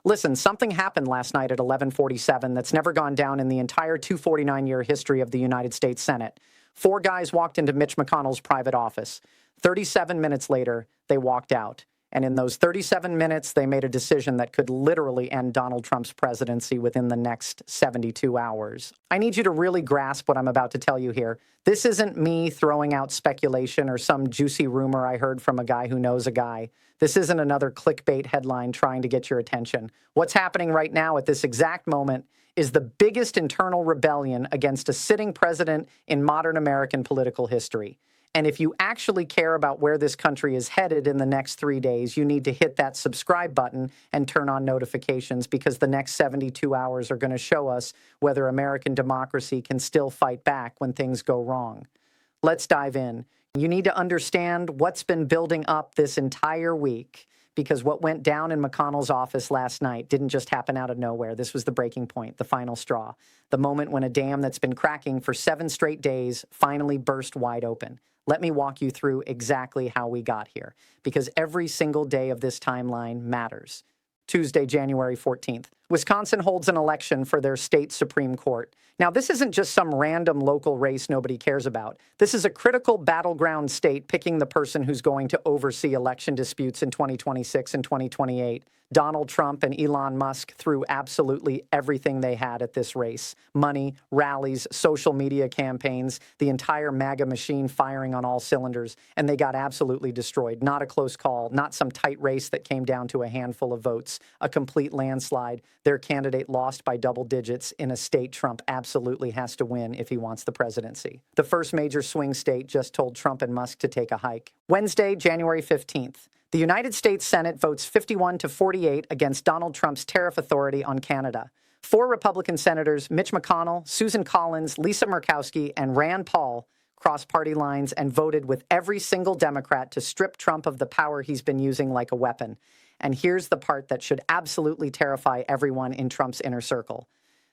Listen, something happened last night at 11:47 that's never gone down in the entire 249-year history of the United States Senate. Four guys walked into Mitch McConnell's private office. 37 minutes later, they walked out. And in those 37 minutes, they made a decision that could literally end Donald Trump's presidency within the next 72 hours. I need you to really grasp what I'm about to tell you here. This isn't me throwing out speculation or some juicy rumor I heard from a guy who knows a guy. This isn't another clickbait headline trying to get your attention. What's happening right now at this exact moment is the biggest internal rebellion against a sitting president in modern American political history. And if you actually care about where this country is headed in the next 3 days, you need to hit that subscribe button and turn on notifications, because the next 72 hours are going to show us whether American democracy can still fight back when things go wrong. Let's dive in. You need to understand what's been building up this entire week, because what went down in McConnell's office last night didn't just happen out of nowhere. This was the breaking point, the final straw, the moment when a dam that's been cracking for 7 straight days finally burst wide open. Let me walk you through exactly how we got here, because every single day of this timeline matters. Tuesday, January 14th. Wisconsin holds an election for their state Supreme Court. Now, this isn't just some random local race nobody cares about. This is a critical battleground state picking the person who's going to oversee election disputes in 2026 and 2028. Donald Trump and Elon Musk threw absolutely everything they had at this race. Money, rallies, social media campaigns, the entire MAGA machine firing on all cylinders, and they got absolutely destroyed. Not a close call, not some tight race that came down to a handful of votes, a complete landslide. Their candidate lost by double digits in a state Trump absolutely has to win if he wants the presidency. The first major swing state just told Trump and Musk to take a hike. Wednesday, January 15th. The United States Senate votes 51-48 against Donald Trump's tariff authority on Canada. 4 Republican senators, Mitch McConnell, Susan Collins, Lisa Murkowski, and Rand Paul, crossed party lines and voted with every single Democrat to strip Trump of the power he's been using like a weapon. And here's the part that should absolutely terrify everyone in Trump's inner circle.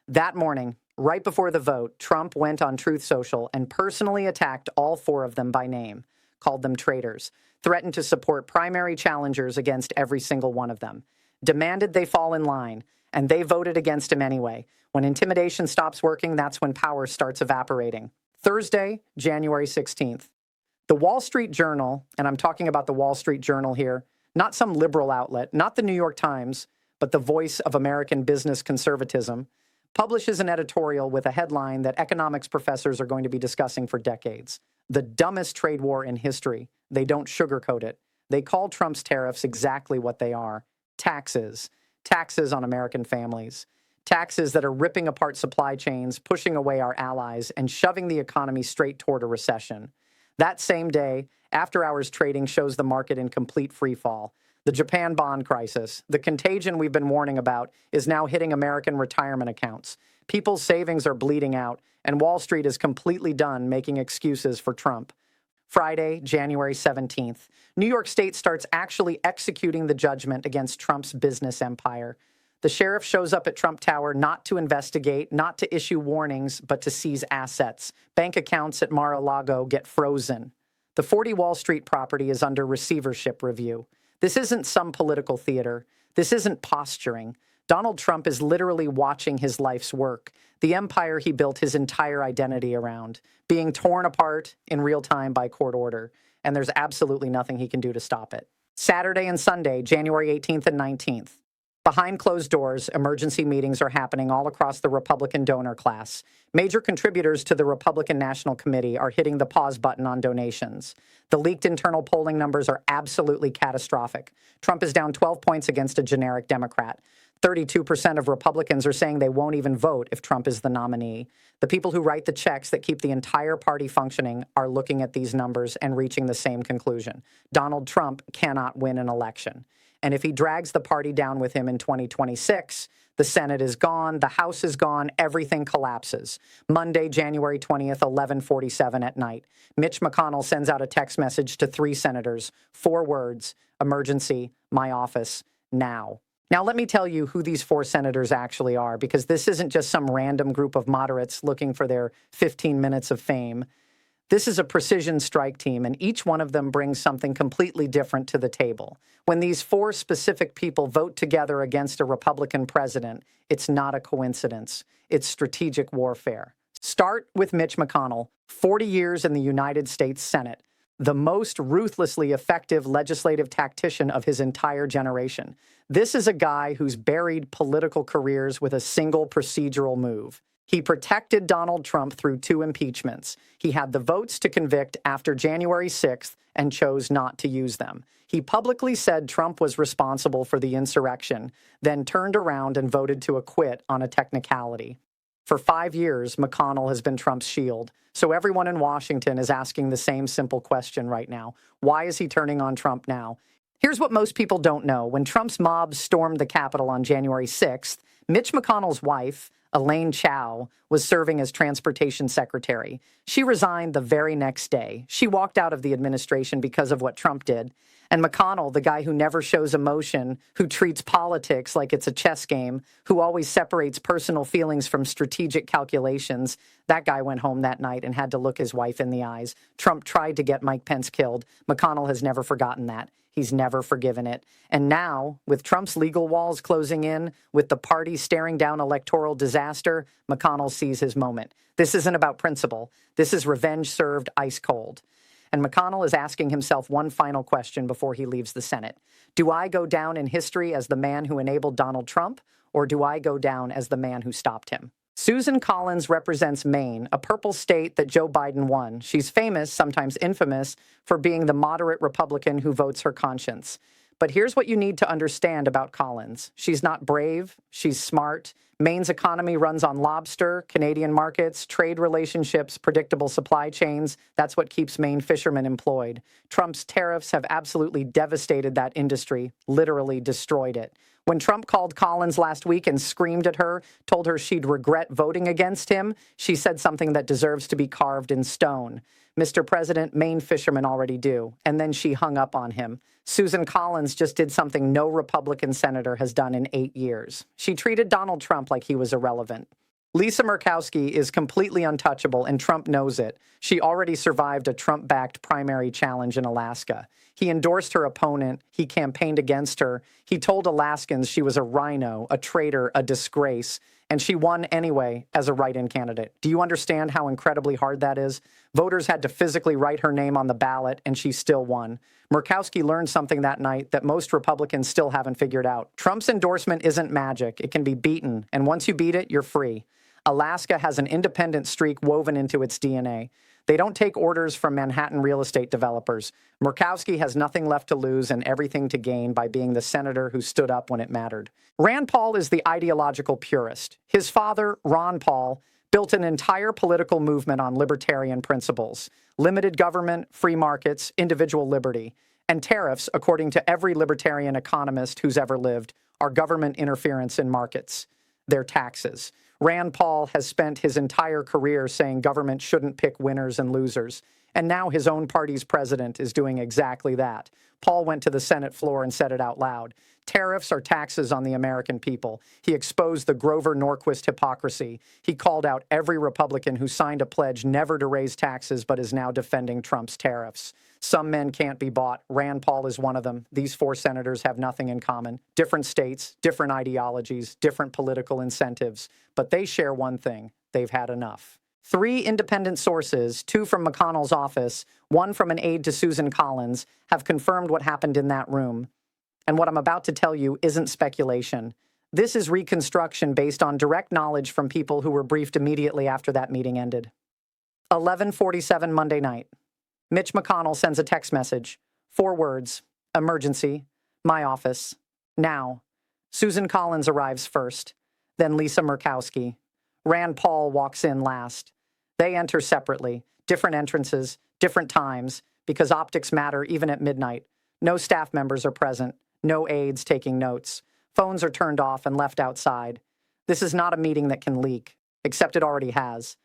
That morning, right before the vote, Trump went on Truth Social and personally attacked all 4 of them by name, called them traitors, threatened to support primary challengers against every single one of them, demanded they fall in line, and they voted against him anyway. When intimidation stops working, that's when power starts evaporating. Thursday, January 16th. The Wall Street Journal, and I'm talking about the Wall Street Journal here, not some liberal outlet, not the New York Times, but the voice of American business conservatism, publishes an editorial with a headline that economics professors are going to be discussing for decades. The dumbest trade war in history. They don't sugarcoat it. They call Trump's tariffs exactly what they are: taxes. Taxes on American families. Taxes that are ripping apart supply chains, pushing away our allies, and shoving the economy straight toward a recession. That same day, after-hours trading shows the market in complete freefall. The Japan bond crisis, the contagion we've been warning about, is now hitting American retirement accounts. People's savings are bleeding out, and Wall Street is completely done making excuses for Trump. Friday, January 17th. New York State starts actually executing the judgment against Trump's business empire. The sheriff shows up at Trump Tower not to investigate, not to issue warnings, but to seize assets. Bank accounts at Mar-a-Lago get frozen. The 40 Wall Street property is under receivership review. This isn't some political theater. This isn't posturing. Donald Trump is literally watching his life's work, the empire he built his entire identity around, being torn apart in real time by court order, and there's absolutely nothing he can do to stop it. Saturday and Sunday, January 18th and 19th. Behind closed doors, emergency meetings are happening all across the Republican donor class. Major contributors to the Republican National Committee are hitting the pause button on donations. The leaked internal polling numbers are absolutely catastrophic. Trump is down 12 points against a generic Democrat. 32% of Republicans are saying they won't even vote if Trump is the nominee. The people who write the checks that keep the entire party functioning are looking at these numbers and reaching the same conclusion. Donald Trump cannot win an election. And if he drags the party down with him in 2026, the Senate is gone, the House is gone, everything collapses. Monday, January 20th, 11:47 at night. Mitch McConnell sends out a text message to 3 senators, 4 words: emergency, my office, now. Now, let me tell you who these 4 senators actually are, because this isn't just some random group of moderates looking for their 15 minutes of fame. This is a precision strike team, and each one of them brings something completely different to the table. When these four specific people vote together against a Republican president, it's not a coincidence. It's strategic warfare. Start with Mitch McConnell, 40 years in the United States Senate, the most ruthlessly effective legislative tactician of his entire generation. This is a guy who's buried political careers with a single procedural move. He protected Donald Trump through 2 impeachments. He had the votes to convict after January 6th and chose not to use them. He publicly said Trump was responsible for the insurrection, then turned around and voted to acquit on a technicality. For 5 years, McConnell has been Trump's shield. So everyone in Washington is asking the same simple question right now. Why is he turning on Trump now? Here's what most people don't know. When Trump's mob stormed the Capitol on January 6th, Mitch McConnell's wife, Elaine Chao, was serving as transportation secretary. She resigned the very next day. She walked out of the administration because of what Trump did. And McConnell, the guy who never shows emotion, who treats politics like it's a chess game, who always separates personal feelings from strategic calculations, that guy went home that night and had to look his wife in the eyes. Trump tried to get Mike Pence killed. McConnell has never forgotten that. He's never forgiven it. And now, with Trump's legal walls closing in, with the party staring down electoral disaster, McConnell sees his moment. This isn't about principle. This is revenge served ice cold. And McConnell is asking himself one final question before he leaves the Senate. Do I go down in history as the man who enabled Donald Trump, or do I go down as the man who stopped him? Susan Collins represents Maine, a purple state that Joe Biden won. She's famous, sometimes infamous, for being the moderate Republican who votes her conscience. But here's what you need to understand about Collins. She's not brave. She's smart. Maine's economy runs on lobster, Canadian markets, trade relationships, predictable supply chains. That's what keeps Maine fishermen employed. Trump's tariffs have absolutely devastated that industry, literally destroyed it. When Trump called Collins last week and screamed at her, told her she'd regret voting against him, she said something that deserves to be carved in stone. Mr. President, Maine fishermen already do. And then she hung up on him. Susan Collins just did something no Republican senator has done in 8 years. She treated Donald Trump like he was irrelevant. Lisa Murkowski is completely untouchable, and Trump knows it. She already survived a Trump-backed primary challenge in Alaska. He endorsed her opponent. He campaigned against her. He told Alaskans she was a rhino, a traitor, a disgrace, and she won anyway as a write-in candidate. Do you understand how incredibly hard that is? Voters had to physically write her name on the ballot, and she still won. Murkowski learned something that night that most Republicans still haven't figured out. Trump's endorsement isn't magic. It can be beaten, and once you beat it, you're free. Alaska has an independent streak woven into its DNA. They don't take orders from Manhattan real estate developers. Murkowski has nothing left to lose and everything to gain by being the senator who stood up when it mattered. Rand Paul is the ideological purist. His father, Ron Paul, built an entire political movement on libertarian principles: limited government, free markets, individual liberty. And tariffs, according to every libertarian economist who's ever lived, are government interference in markets. They're taxes. Rand Paul has spent his entire career saying government shouldn't pick winners and losers. And now his own party's president is doing exactly that. Paul went to the Senate floor and said it out loud. Tariffs are taxes on the American people. He exposed the Grover Norquist hypocrisy. He called out every Republican who signed a pledge never to raise taxes but is now defending Trump's tariffs. Some men can't be bought. Rand Paul is one of them. These 4 senators have nothing in common. Different states, different ideologies, different political incentives. But they share one thing: they've had enough. 3 independent sources, 2 from McConnell's office, 1 from an aide to Susan Collins, have confirmed what happened in that room. And what I'm about to tell you isn't speculation. This is reconstruction based on direct knowledge from people who were briefed immediately after that meeting ended. 11:47 Monday night. Mitch McConnell sends a text message. 4 words: emergency, my office, now. Susan Collins arrives first, then Lisa Murkowski. Rand Paul walks in last. They enter separately, different entrances, different times, because optics matter even at midnight. No staff members are present, no aides taking notes. Phones are turned off and left outside. This is not a meeting that can leak, except it already has.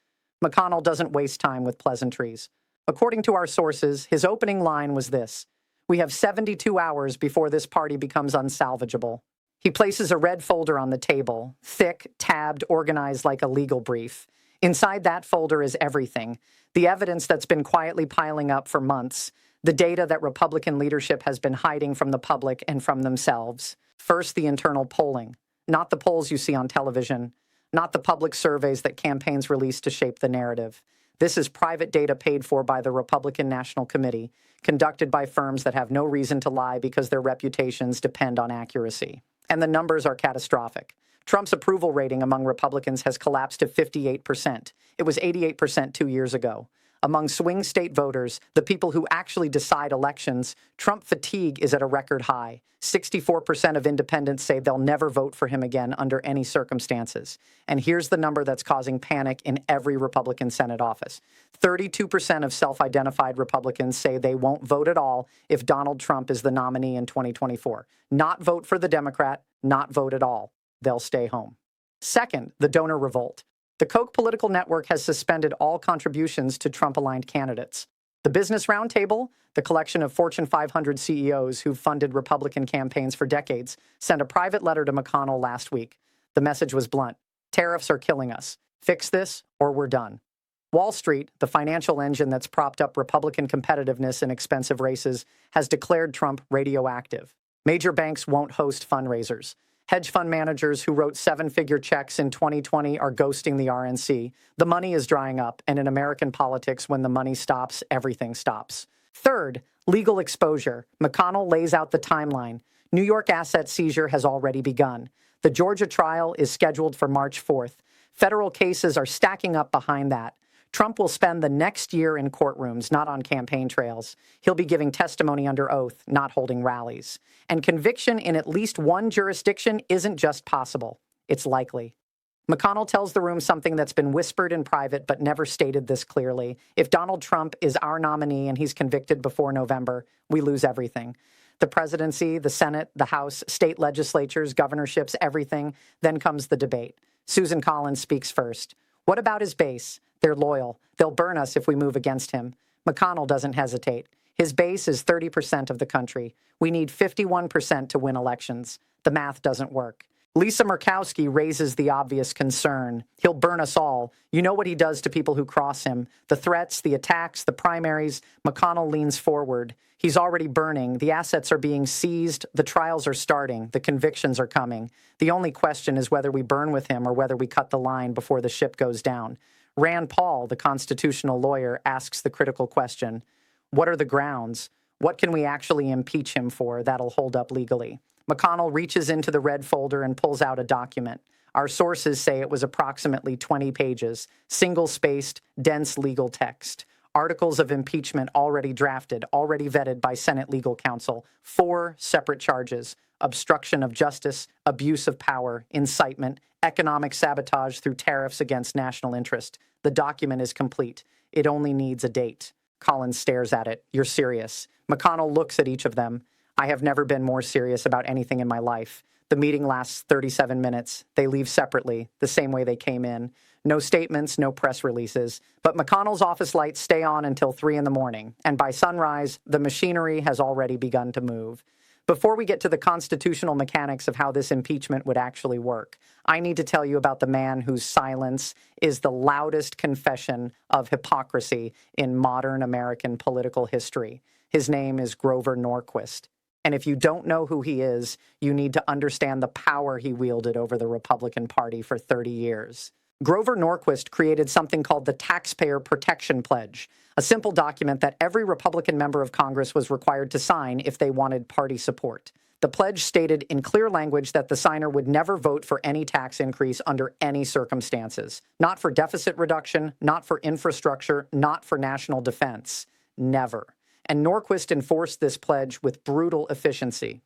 McConnell doesn't waste time with pleasantries. According to our sources, his opening line was this: "We have 72 hours before this party becomes unsalvageable." He places a red folder on the table, thick, tabbed, organized like a legal brief. Inside that folder is everything: The evidence that's been quietly piling up for months, the data that Republican leadership has been hiding from the public and from themselves. First, the internal polling, not the polls you see on television, not the public surveys that campaigns release to shape the narrative. This is private data paid for by the Republican National Committee, conducted by firms that have no reason to lie because their reputations depend on accuracy. And the numbers are catastrophic. Trump's approval rating among Republicans has collapsed to 58%. It was 88% 2 years ago. Among swing state voters, the people who actually decide elections, Trump fatigue is at a record high. 64% of independents say they'll never vote for him again under any circumstances. And here's the number that's causing panic in every Republican Senate office. 32% of self-identified Republicans say they won't vote at all if Donald Trump is the nominee in 2024. Not vote for the Democrat, not vote at all. They'll stay home. Second, the donor revolt. The Koch political network has suspended all contributions to Trump-aligned candidates. The Business Roundtable, the collection of Fortune 500 CEOs who've funded Republican campaigns for decades, sent a private letter to McConnell last week. The message was blunt. Tariffs are killing us. Fix this or we're done. Wall Street, the financial engine that's propped up Republican competitiveness in expensive races, has declared Trump radioactive. Major banks won't host fundraisers. Hedge fund managers who wrote seven-figure checks in 2020 are ghosting the RNC. The money is drying up, and in American politics, when the money stops, everything stops. Third, legal exposure. McConnell lays out the timeline. New York asset seizure has already begun. The Georgia trial is scheduled for March 4th. Federal cases are stacking up behind that. Trump will spend the next year in courtrooms, not on campaign trails. He'll be giving testimony under oath, not holding rallies. And conviction in at least one jurisdiction isn't just possible. It's likely. McConnell tells the room something that's been whispered in private but never stated this clearly. If Donald Trump is our nominee and he's convicted before November, we lose everything. The presidency, the Senate, the House, state legislatures, governorships, everything. Then comes the debate. Susan Collins speaks first. What about his base? They're loyal. They'll burn us if we move against him. McConnell doesn't hesitate. His base is 30% of the country. We need 51% to win elections. The math doesn't work. Lisa Murkowski raises the obvious concern. He'll burn us all. You know what he does to people who cross him. The threats, the attacks, the primaries. McConnell leans forward. He's already burning. The assets are being seized. The trials are starting. The convictions are coming. The only question is whether we burn with him or whether we cut the line before the ship goes down. Rand Paul, the constitutional lawyer, asks the critical question, what are the grounds? What can we actually impeach him for that'll hold up legally? McConnell reaches into the red folder and pulls out a document. Our sources say it was approximately 20 pages, single-spaced, dense legal text. Articles of impeachment already drafted, already vetted by Senate legal counsel. 4 separate charges: obstruction of justice, abuse of power, incitement, economic sabotage through tariffs against national interest. The document is complete. It only needs a date. Collins stares at it. You're serious. McConnell looks at each of them. I have never been more serious about anything in my life. The meeting lasts 37 minutes. They leave separately, the same way they came in. No statements, no press releases. But McConnell's office lights stay on until 3 a.m, and by sunrise, the machinery has already begun to move. Before we get to the constitutional mechanics of how this impeachment would actually work, I need to tell you about the man whose silence is the loudest confession of hypocrisy in modern American political history. His name is Grover Norquist. And if you don't know who he is, you need to understand the power he wielded over the Republican Party for 30 years. Grover Norquist created something called the Taxpayer Protection Pledge, a simple document that every Republican member of Congress was required to sign if they wanted party support. The pledge stated in clear language that the signer would never vote for any tax increase under any circumstances. Not for deficit reduction, not for infrastructure, not for national defense. Never. And Norquist enforced this pledge with brutal efficiency.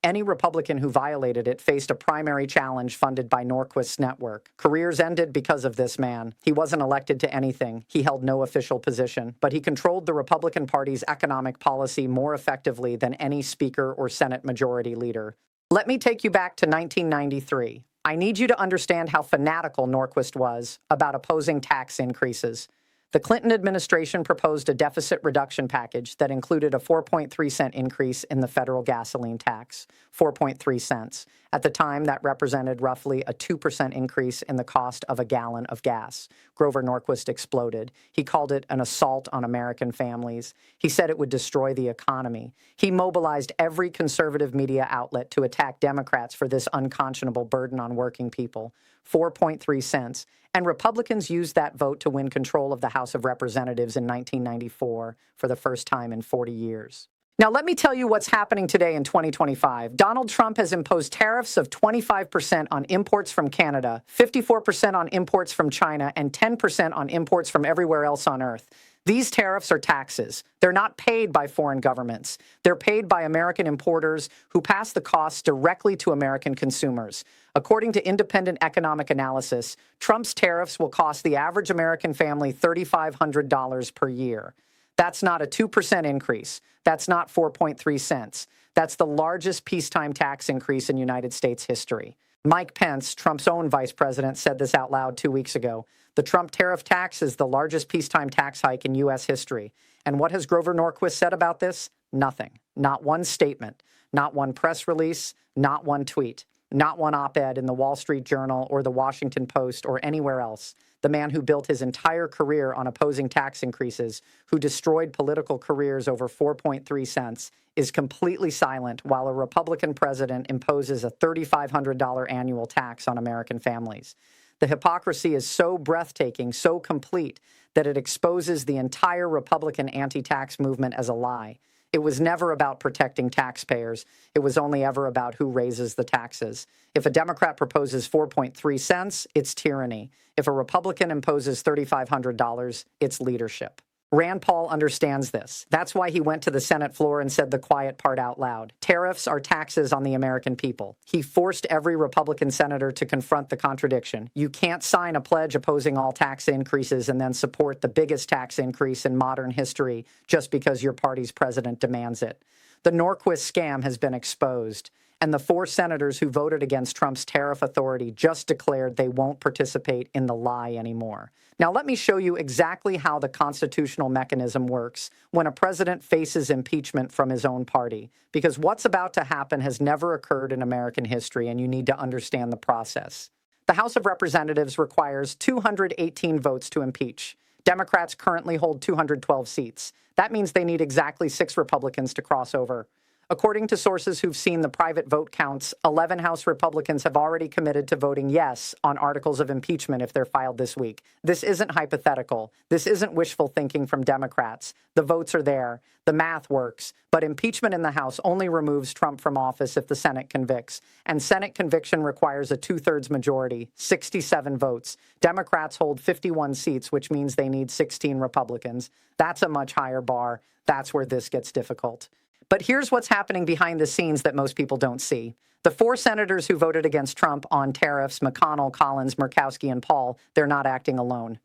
Any Republican who violated it faced a primary challenge funded by Norquist's network. Careers ended because of this man. He wasn't elected to anything. He held no official position. But he controlled the Republican Party's economic policy more effectively than any speaker or Senate majority leader. Let me take you back to 1993. I need you to understand how fanatical Norquist was about opposing tax increases. The Clinton administration proposed a deficit reduction package that included a 4.3-cent increase in the federal gasoline tax, 4.3 cents. At the time, that represented roughly a 2% increase in the cost of a gallon of gas. Grover Norquist exploded. He called it an assault on American families. He said it would destroy the economy. He mobilized every conservative media outlet to attack Democrats for this unconscionable burden on working people. 4.3 cents. And Republicans used that vote to win control of the House of Representatives in 1994 for the first time in 40 years. Now, let me tell you what's happening today in 2025. Donald Trump has imposed tariffs of 25% on imports from Canada, 54% on imports from China, and 10% on imports from everywhere else on Earth. These tariffs are taxes. They're not paid by foreign governments. They're paid by American importers who pass the costs directly to American consumers. According to independent economic analysis, Trump's tariffs will cost the average American family $3,500 per year. That's not a 2% increase. That's not 4.3 cents. That's the largest peacetime tax increase in United States history. Mike Pence, Trump's own vice president, said this out loud 2 weeks ago. The Trump tariff tax is the largest peacetime tax hike in U.S. history. And what has Grover Norquist said about this? Nothing. Not one statement. Not one press release. Not one tweet. Not one op-ed in the Wall Street Journal or the Washington Post or anywhere else. The man who built his entire career on opposing tax increases, who destroyed political careers over 4.3 cents, is completely silent while a Republican president imposes a $3,500 annual tax on American families. The hypocrisy is so breathtaking, so complete, that it exposes the entire Republican anti-tax movement as a lie. It was never about protecting taxpayers. It was only ever about who raises the taxes. If a Democrat proposes 4.3 cents, it's tyranny. If a Republican imposes $3,500, it's leadership. Rand Paul understands this. That's why he went to the Senate floor and said the quiet part out loud. Tariffs are taxes on the American people. He forced every Republican senator to confront the contradiction. You can't sign a pledge opposing all tax increases and then support the biggest tax increase in modern history just because your party's president demands it. The Norquist scam has been exposed, and the 4 senators who voted against Trump's tariff authority just declared they won't participate in the lie anymore. Now, let me show you exactly how the constitutional mechanism works when a president faces impeachment from his own party, because what's about to happen has never occurred in American history, and you need to understand the process. The House of Representatives requires 218 votes to impeach. Democrats currently hold 212 seats. That means they need exactly 6 Republicans to cross over. According to sources who've seen the private vote counts, 11 House Republicans have already committed to voting yes on articles of impeachment if they're filed this week. This isn't hypothetical. This isn't wishful thinking from Democrats. The votes are there. The math works. But impeachment in the House only removes Trump from office if the Senate convicts. And Senate conviction requires a 2/3 majority, 67 votes. Democrats hold 51 seats, which means they need 16 Republicans. That's a much higher bar. That's where this gets difficult. But here's what's happening behind the scenes that most people don't see. The 4 senators who voted against Trump on tariffs, McConnell, Collins, Murkowski, and Paul, they're not acting alone.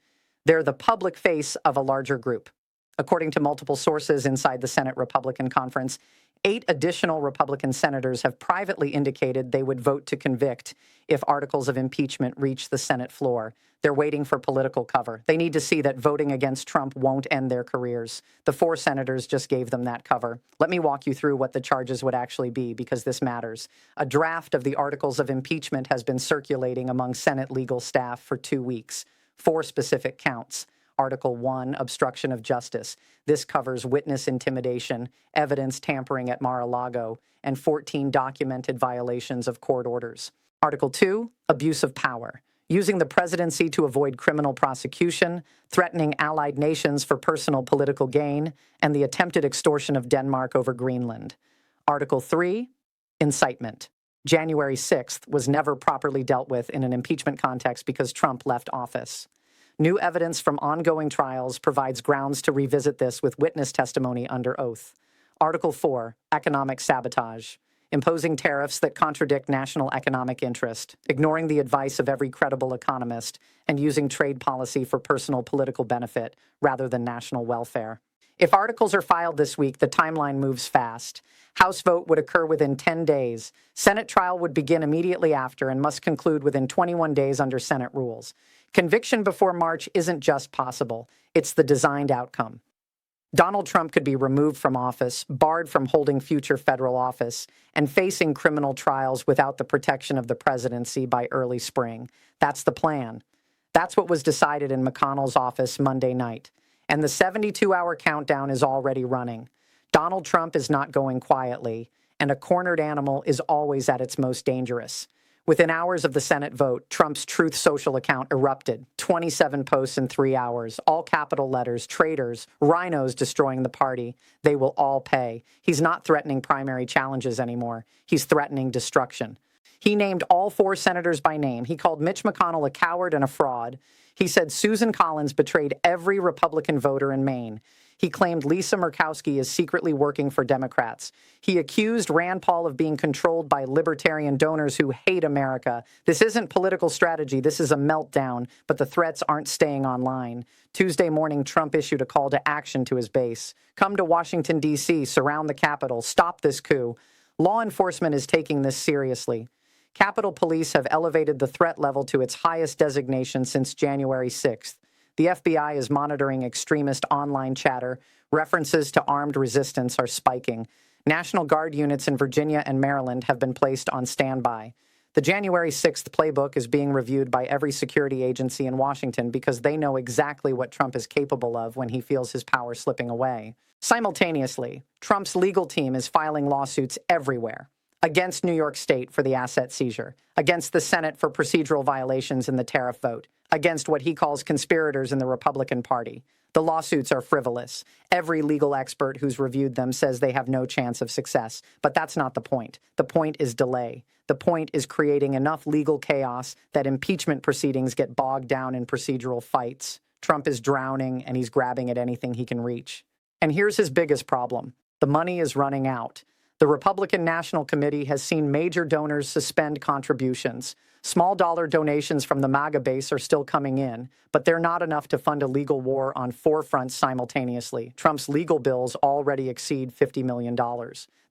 They're the public face of a larger group. According to multiple sources inside the Senate Republican Conference, 8 additional Republican senators have privately indicated they would vote to convict if articles of impeachment reach the Senate floor. They're waiting for political cover. They need to see that voting against Trump won't end their careers. The 4 senators just gave them that cover. Let me walk you through what the charges would actually be, because this matters. A draft of the articles of impeachment has been circulating among Senate legal staff for 2 weeks. 4 specific counts. Article 1, obstruction of justice. This covers witness intimidation, evidence tampering at Mar-a-Lago, and 14 documented violations of court orders. Article 2, abuse of power. Using the presidency to avoid criminal prosecution, threatening allied nations for personal political gain, and the attempted extortion of Denmark over Greenland. Article 3, incitement. January 6th was never properly dealt with in an impeachment context because Trump left office. New evidence from ongoing trials provides grounds to revisit this with witness testimony under oath. Article 4, economic sabotage. Imposing tariffs that contradict national economic interest, ignoring the advice of every credible economist, and using trade policy for personal political benefit rather than national welfare. If articles are filed this week, the timeline moves fast. House vote would occur within 10 days. Senate trial would begin immediately after and must conclude within 21 days under Senate rules. Conviction before March isn't just possible, it's the designed outcome. Donald Trump could be removed from office, barred from holding future federal office, and facing criminal trials without the protection of the presidency by early spring. That's the plan. That's what was decided in McConnell's office Monday night. And the 72-hour countdown is already running. Donald Trump is not going quietly, and a cornered animal is always at its most dangerous. Within hours of the Senate vote, Trump's Truth Social account erupted. 27 posts in 3 hours, all capital letters, traitors, rhinos destroying the party. They will all pay. He's not threatening primary challenges anymore. He's threatening destruction. He named all 4 senators by name. He called Mitch McConnell a coward and a fraud. He said Susan Collins betrayed every Republican voter in Maine. He claimed Lisa Murkowski is secretly working for Democrats. He accused Rand Paul of being controlled by libertarian donors who hate America. This isn't political strategy. This is a meltdown, but the threats aren't staying online. Tuesday morning, Trump issued a call to action to his base. Come to Washington, D.C., surround the Capitol, stop this coup. Law enforcement is taking this seriously. Capitol Police have elevated the threat level to its highest designation since January 6th. The FBI is monitoring extremist online chatter. References to armed resistance are spiking. National Guard units in Virginia and Maryland have been placed on standby. The January 6th playbook is being reviewed by every security agency in Washington because they know exactly what Trump is capable of when he feels his power slipping away. Simultaneously, Trump's legal team is filing lawsuits everywhere. Against New York State for the asset seizure, against the Senate for procedural violations in the tariff vote, against what he calls conspirators in the Republican Party. The lawsuits are frivolous. Every legal expert who's reviewed them says they have no chance of success. But that's not the point. The point is delay. The point is creating enough legal chaos that impeachment proceedings get bogged down in procedural fights. Trump is drowning, and he's grabbing at anything he can reach. And here's his biggest problem. The money is running out. The Republican National Committee has seen major donors suspend contributions. Small dollar donations from the MAGA base are still coming in, but they're not enough to fund a legal war on 4 fronts simultaneously. Trump's legal bills already exceed $50 million.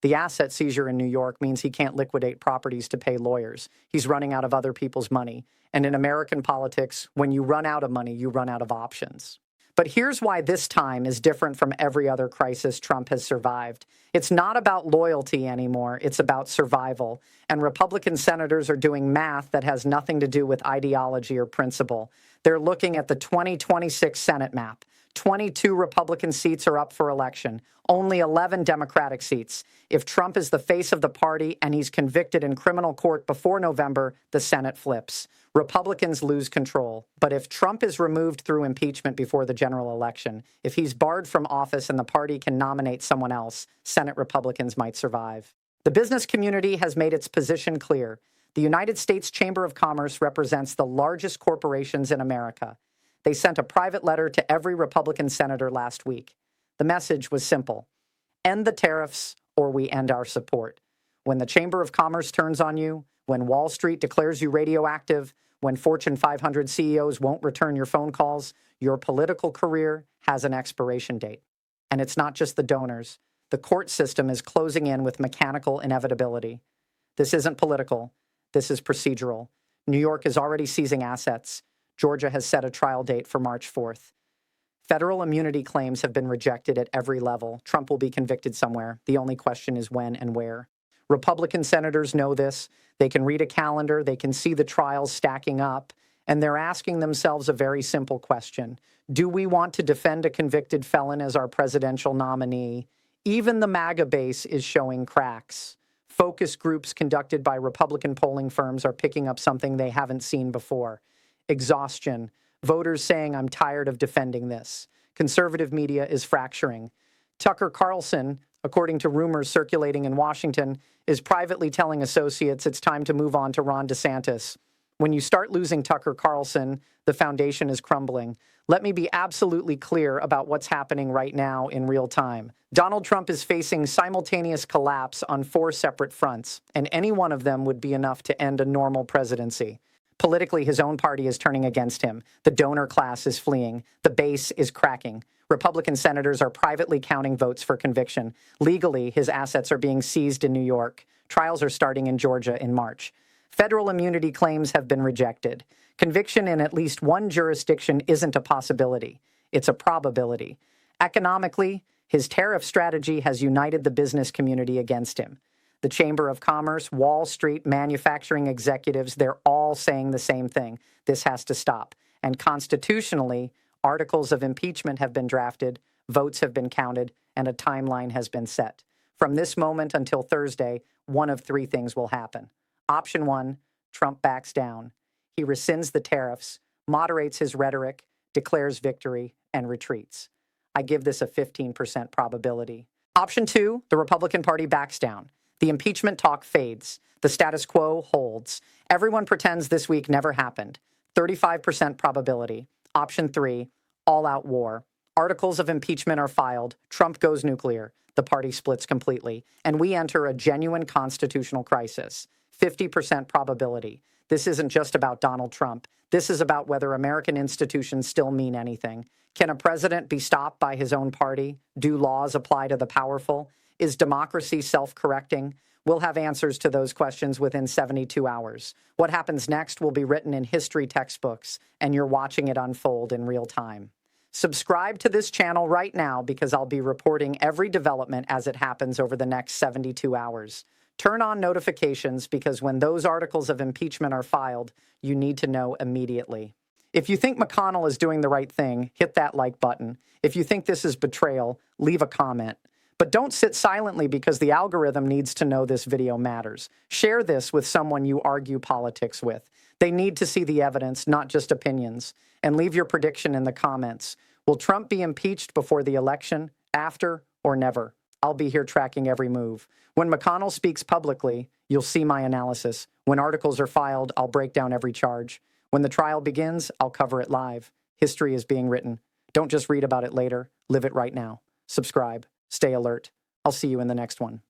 The asset seizure in New York means he can't liquidate properties to pay lawyers. He's running out of other people's money. And in American politics, when you run out of money, you run out of options. But here's why this time is different from every other crisis Trump has survived. It's not about loyalty anymore. It's about survival. And Republican senators are doing math that has nothing to do with ideology or principle. They're looking at the 2026 Senate map. 22 Republican seats are up for election, only 11 Democratic seats. If Trump is the face of the party and he's convicted in criminal court before November, the Senate flips. Republicans lose control. But if Trump is removed through impeachment before the general election, if he's barred from office and the party can nominate someone else, Senate Republicans might survive. The business community has made its position clear. The United States Chamber of Commerce represents the largest corporations in America. They sent a private letter to every Republican senator last week. The message was simple. End the tariffs or we end our support. When the Chamber of Commerce turns on you, when Wall Street declares you radioactive, when Fortune 500 CEOs won't return your phone calls, your political career has an expiration date. And it's not just the donors. The court system is closing in with mechanical inevitability. This isn't political. This is procedural. New York is already seizing assets. Georgia has set a trial date for March 4th. Federal immunity claims have been rejected at every level. Trump will be convicted somewhere. The only question is when and where. Republican senators know this. They can read a calendar. They can see the trials stacking up. And they're asking themselves a very simple question. Do we want to defend a convicted felon as our presidential nominee? Even the MAGA base is showing cracks. Focus groups conducted by Republican polling firms are picking up something they haven't seen before. Exhaustion. Voters saying, I'm tired of defending this. Conservative media is fracturing. Tucker Carlson, according to rumors circulating in Washington, is privately telling associates it's time to move on to Ron DeSantis. When you start losing Tucker Carlson, the foundation is crumbling. Let me be absolutely clear about what's happening right now in real time. Donald Trump is facing simultaneous collapse on 4 separate fronts, and any one of them would be enough to end a normal presidency. Politically, his own party is turning against him. The donor class is fleeing. The base is cracking. Republican senators are privately counting votes for conviction. Legally, his assets are being seized in New York. Trials are starting in Georgia in March. Federal immunity claims have been rejected. Conviction in at least one jurisdiction isn't a possibility. It's a probability. Economically, his tariff strategy has united the business community against him. The Chamber of Commerce, Wall Street, manufacturing executives, they're all saying the same thing. This has to stop. And constitutionally, articles of impeachment have been drafted, votes have been counted, and a timeline has been set. From this moment until Thursday, one of three things will happen. Option one, Trump backs down. He rescinds the tariffs, moderates his rhetoric, declares victory, and retreats. I give this a 15% probability. Option two, the Republican Party backs down. The impeachment talk fades. The status quo holds. Everyone pretends this week never happened. 35% probability. Option three, all-out war. Articles of impeachment are filed. Trump goes nuclear. The party splits completely. And we enter a genuine constitutional crisis. 50% probability. This isn't just about Donald Trump. This is about whether American institutions still mean anything. Can a president be stopped by his own party? Do laws apply to the powerful? Is democracy self-correcting? We'll have answers to those questions within 72 hours. What happens next will be written in history textbooks, and you're watching it unfold in real time. Subscribe to this channel right now because I'll be reporting every development as it happens over the next 72 hours. Turn on notifications because when those articles of impeachment are filed, you need to know immediately. If you think McConnell is doing the right thing, hit that like button. If you think this is betrayal, leave a comment. But don't sit silently because the algorithm needs to know this video matters. Share this with someone you argue politics with. They need to see the evidence, not just opinions. And leave your prediction in the comments. Will Trump be impeached before the election, after, or never? I'll be here tracking every move. When McConnell speaks publicly, you'll see my analysis. When articles are filed, I'll break down every charge. When the trial begins, I'll cover it live. History is being written. Don't just read about it later. Live it right now. Subscribe. Stay alert. I'll see you in the next one.